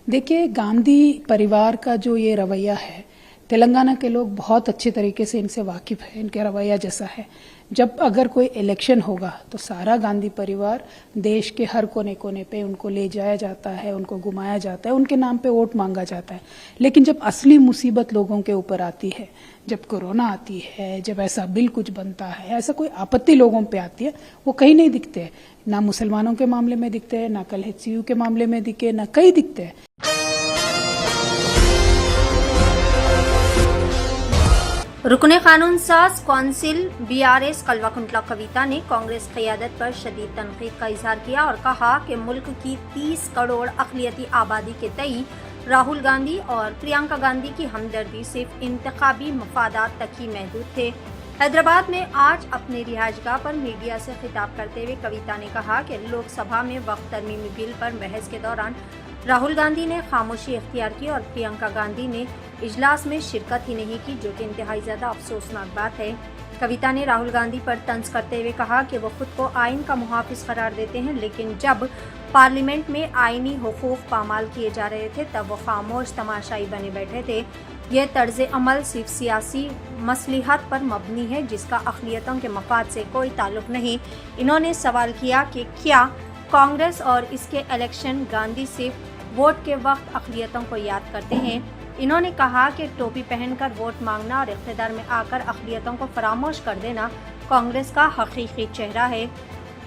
देखिए, गांधी परिवार का जो ये रवैया है, तेलंगाना के लोग बहुत अच्छे तरीके से इनसे वाकिफ है। इनके रवैया जैसा है, जब अगर कोई इलेक्शन होगा तो सारा गांधी परिवार देश के हर कोने कोने पे उनको ले जाया जाता है, उनको घुमाया जाता है, उनके नाम पे वोट मांगा जाता है। लेकिन जब असली मुसीबत लोगों के ऊपर आती है, जब कोरोना आती है, जब ऐसा बिल कुछ बनता है, ऐसा कोई आपत्ति लोगों पे आती है, वो कहीं नहीं दिखते हैं। ना मुसलमानों के मामले में दिखते हैं, ना कल HCU के मामले में दिखे, ना कहीं दिखते हैं। रुकने कानून साज कौंसिल BRS कल्वाकुंतला कविता ने कांग्रेस क़यादत पर शदीद तनकीद का इजहार किया और कहा कि मुल्क की 30 करोड़ अक़लियती आबादी के तई राहुल गांधी और प्रियंका गांधी की हमदर्दी सिर्फ इंतखाबी मफादात तक ही महदूद थे। हैदराबाद में आज अपने रिहायशगाह पर मीडिया से खिताब करते हुए कविता ने कहा कि लोकसभा में वक्त तरमीमी बिल पर बहस के दौरान राहुल गांधी ने खामोशी इख्तियार की और प्रियंका गांधी ने इजलास में शिरकत ही नहीं की, जो कि इंतहाई ज़्यादा अफसोसनाक बात है। कविता ने राहुल गांधी पर तंज करते हुए कहा कि वो खुद को आइन का मुहाफिज करार देते हैं, लेकिन जब पार्लियामेंट में आइनी हुकूक पामाल किए जा रहे थे तब वो खामोश तमाशाई बने बैठे थे। यह तर्ज अमल सिर्फ सियासी मसलिहत पर मबनी है, जिसका अक़लियतों के मफाद से कोई ताल्लुक नहीं। इन्होंने सवाल किया कि क्या कांग्रेस और इसके इलेक्शन गांधी सिर्फ वोट के वक्त अक़लियतों को याद करते हैं। इन्होंने कहा कि टोपी पहनकर वोट मांगना और इक़्तिदार में आकर अक़लियतों को फरामोश कर देना कांग्रेस का हकीकी चेहरा है।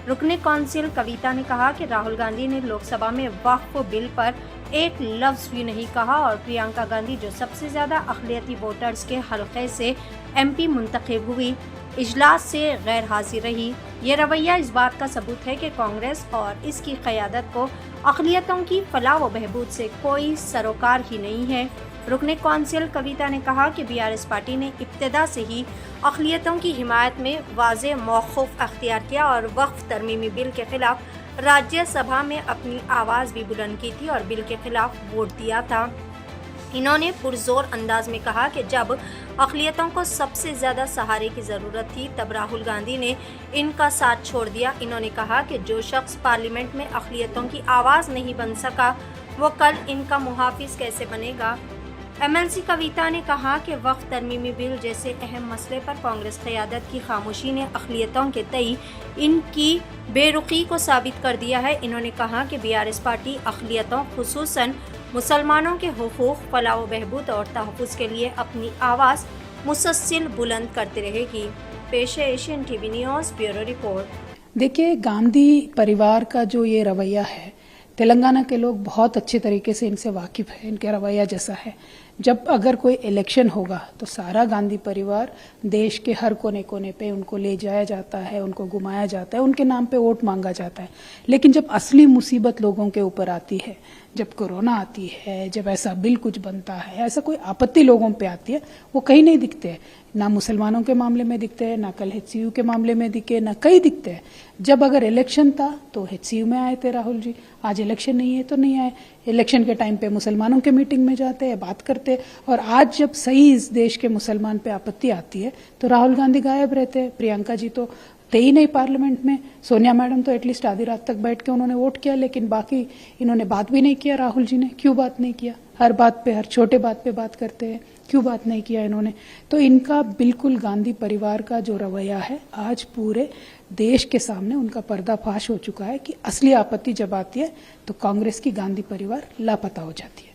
रुकने कौंसिल कविता ने कहा कि राहुल गांधी ने लोकसभा में वक्फ बिल पर एक लफ्ज़ भी नहीं कहा और प्रियंका गांधी, जो सबसे ज़्यादा अक़लियती वोटर्स के हल्के से MP मुंतखब हुई, इजलास से गैर हाजिर रही। ये रवैया इस बात का सबूत है कि कांग्रेस और इसकी क़यादत को अक़लियतों की फलाह व बहबूद से कोई सरोकार ही नहीं है। रुकने कौंसिल कविता ने कहा कि BRS पार्टी ने इब्तिदा से ही अक़लियतों की हिमायत में वाज़े मौक़िफ़ अख्तियार किया और वक्फ तरमीमी बिल के खिलाफ राज्यसभा में अपनी आवाज़ भी बुलंद की थी और बिल के खिलाफ वोट दिया था। इन्होंने पुरजोर अंदाज में कहा कि जब अक़लियतों को सबसे ज़्यादा सहारे की ज़रूरत थी तब राहुल गांधी ने इनका साथ छोड़ दिया। इन्होंने कहा कि जो शख्स पार्लियामेंट में अक़लियतों की आवाज़ नहीं बन सका, वो कल इनका मुहाफिज कैसे बनेगा। MLC कविता ने कहा कि वक्फ तरमीमी बिल जैसे अहम मसले पर कांग्रेस क़यादत की खामोशी ने अक़लियतों के तई इनकी बेरुखी को साबित कर दिया है। इन्होंने कहा कि BRS पार्टी अक़लियतों खुसूसन मुसलमानों के हुकूक़, फलाह व बहबूद और तहफ़्फ़ुज़ के लिए अपनी आवाज़ मुसलसल बुलंद करती रहेगी। पेश है Asian TV news bureau report. देखिए, गांधी परिवार का जो ये रवैया है, तेलंगाना के लोग बहुत अच्छे तरीके से इनसे वाकिफ है। इनके रवैया जैसा है, जब अगर कोई इलेक्शन होगा तो सारा गांधी परिवार देश के हर कोने कोने पे उनको ले जाया जाता है, उनको घुमाया जाता है, उनके नाम पे वोट मांगा जाता है। लेकिन जब असली मुसीबत लोगों के ऊपर आती है, जब कोरोना आती है, जब ऐसा बिल कुछ बनता है, ऐसा कोई आपत्ति लोगों पे आती है, वो कहीं नहीं दिखते हैं। ना मुसलमानों के मामले में दिखते हैं, ना कल HCU के मामले में दिखे, ना कहीं दिखते हैं। जब अगर इलेक्शन था तो HCU में आए थे राहुल जी, आज इलेक्शन नहीं है तो नहीं आए। इलेक्शन के टाइम पे मुसलमानों के मीटिंग में जाते हैं, बात करते हैं, और आज जब सही इस देश के मुसलमान पे आपत्ति आती है तो राहुल गांधी गायब रहते हैं। प्रियंका जी तो थे ही नहीं पार्लियामेंट में। सोनिया मैडम तो एटलीस्ट आधी रात तक बैठ के उन्होंने वोट किया, लेकिन बाकी इन्होंने बात भी नहीं किया। राहुल जी ने क्यों बात नहीं किया? हर बात पे, हर छोटे बात पे बात करते हैं, क्यों बात नहीं किया इन्होंने? तो इनका बिल्कुल गांधी परिवार का जो रवैया है, आज पूरे देश के सामने उनका पर्दाफाश हो चुका है कि असली आपत्ति जब आती है तो कांग्रेस की गांधी परिवार लापता हो जाती है।